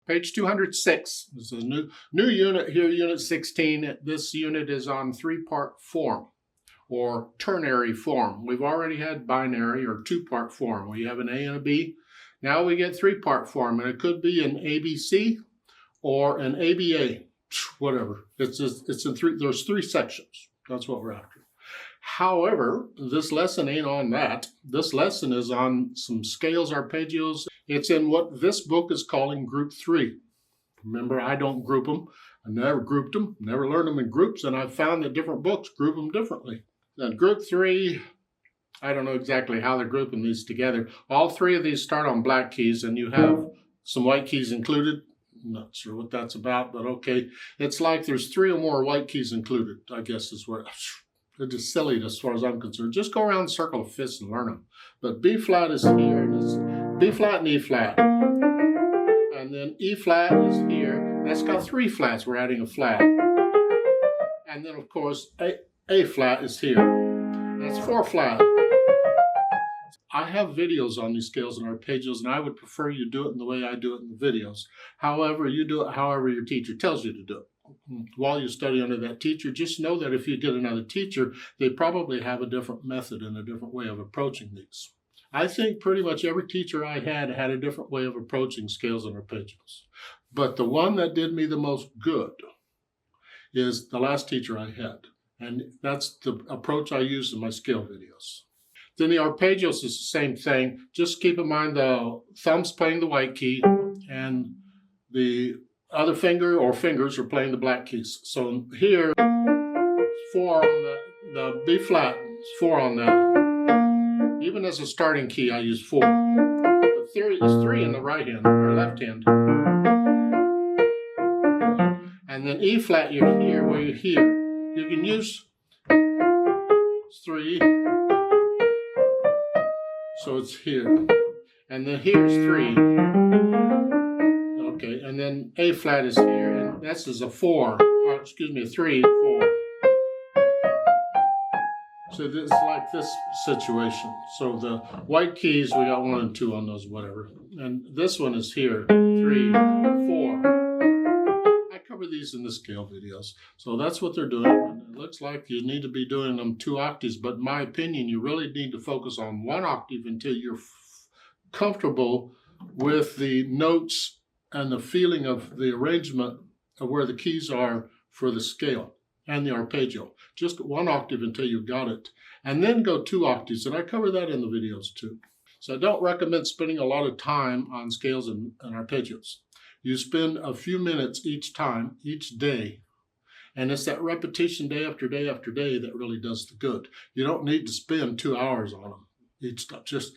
Page 206. This is a new unit here, Unit 16. This unit is on three-part form or ternary form. We've already had binary or two-part form. We have an A and a B. Now we get three-part form, and it could be an ABC or an ABA, whatever. It's in three. There's three sections. That's what we're after. However, this lesson ain't on that. This lesson is on some scales, arpeggios. It's in what this book is calling Group 3. Remember, I don't group them. I never grouped them, never learned them in groups, and I've found that different books group them differently. Then Group 3, I don't know exactly how they're grouping these together. All three of these start on black keys, and you have some white keys included. I'm not sure what that's about, but okay. It's like there's three or more white keys included, I guess is what... They're just silly as far as I'm concerned. Just go around the circle of fifths and learn them. But B flat is here, and it's B flat and E flat. And then E flat is here. That's got three flats. We're adding a flat. And then, of course, A flat is here. That's four flat. I have videos on these scales and arpeggios, and I would prefer you do it in the way I do it in the videos. However, you do it however your teacher tells you to do it. While you study under that teacher, just know that if you get another teacher, they probably have a different method and a different way of approaching these. I think pretty much every teacher I had a different way of approaching scales and arpeggios. But the one that did me the most good is the last teacher I had. And that's the approach I use in my scale videos. Then the arpeggios is the same thing. Just keep in mind the thumb's playing the white key and the other finger or fingers are playing the black keys. So here, it's 4 on the B flat, it's 4 on that. Even as a starting key, I use 4. But there is 3 in the right hand or left hand. And then E flat, you're here where you're here. You can use 3. So it's here. And then here's 3. Okay, and then A flat is here, and this is a 4, or excuse me, a 3, 4. So it's like this situation. So the white keys, we got 1 and 2 on those, whatever. And this one is here, 3, 4. I cover these in the scale videos. So that's what they're doing. And it looks like you need to be doing them 2 octaves, but in my opinion, you really need to focus on 1 octave until you're comfortable with the notes and the feeling of the arrangement of where the keys are for the scale and the arpeggio. Just 1 octave until you got it. And then go 2 octaves, and I cover that in the videos too. So I don't recommend spending a lot of time on scales and arpeggios. You spend a few minutes each time, each day, and it's that repetition day after day after day that really does the good. You don't need to spend 2 hours on them each time. Just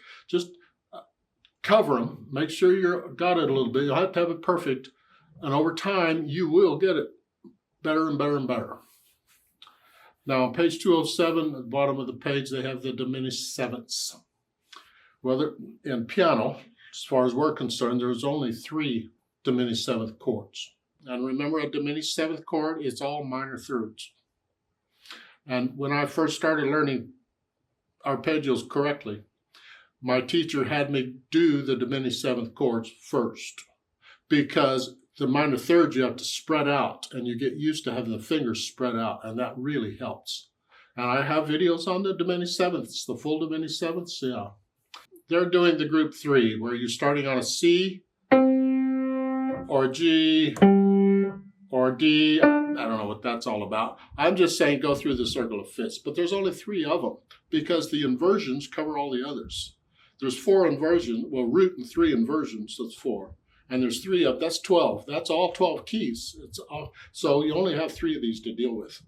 cover them, make sure you've got it a little bit. You'll have to have it perfect, and over time, you will get it better and better and better. Now, on page 207, at the bottom of the page, they have the diminished sevenths. Well, in piano, as far as we're concerned, there's only 3 diminished seventh chords. And remember, a diminished seventh chord is all minor thirds. And when I first started learning arpeggios correctly, my teacher had me do the diminished seventh chords first, because the minor thirds you have to spread out, and you get used to having the fingers spread out, and that really helps. And I have videos on the diminished sevenths, the full diminished sevenths, yeah. They're doing the group 3, where you're starting on a C, or G, or D. I don't know what that's all about. I'm just saying go through the circle of fifths, but there's only 3 of them, because the inversions cover all the others. There's 4 inversions, well, root and 3 inversions, that's 4. And there's 3 of, that's 12. That's all 12 keys. So you only have 3 of these to deal with.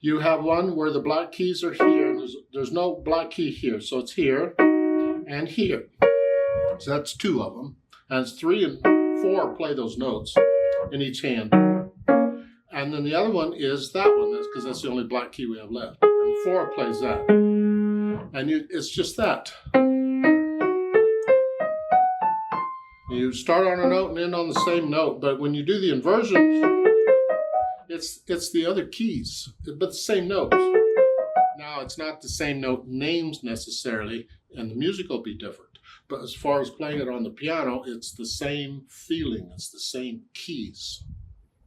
You have one where the black keys are here, and there's no black key here. So it's here and here. So that's 2 of them. And it's 3 and 4 play those notes in each hand. And then the other one is that one, because that's the only black key we have left. And 4 plays that. And it's just that. You start on a note and end on the same note, but when you do the inversions, it's the other keys, but the same notes. Now, it's not the same note names necessarily, and the music will be different, But as far as playing it on the piano, it's the same feeling. It's the same keys.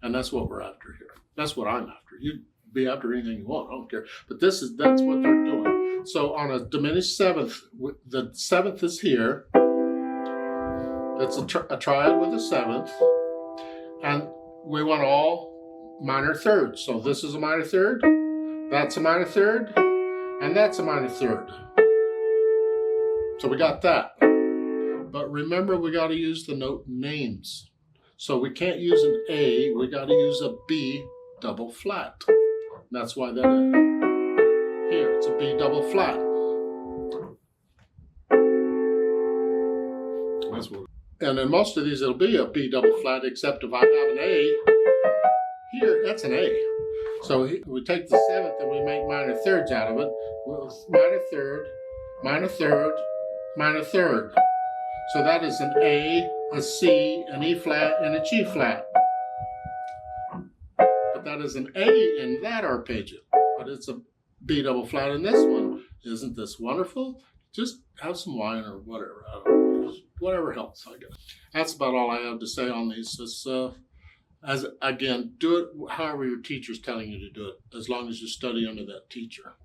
And that's what we're after here. That's what I'm after. You be after anything you want. I don't care. But that's what they're doing. So on a diminished seventh, the seventh is here. That's a triad with a seventh. And we want all minor thirds. So this is a minor third. That's a minor third. And that's a minor third. So we got that. But remember, we got to use the note names. So we can't use an A, we got to use a B double flat. And that's why that is. Here, it's a B double flat. That's what. And in most of these, it'll be a B double flat, except if I have an A, here, that's an A. So we take the seventh and we make minor thirds out of it. Minor third, minor third, minor third. So that is an A, a C, an E flat, and a G flat. But that is an A in that arpeggio. But it's a B double flat in this one. Isn't this wonderful? Just have some wine or whatever. I don't know. Whatever helps, I guess. That's about all I have to say on these. Again, do it however your teacher's telling you to do it, as long as you study under that teacher.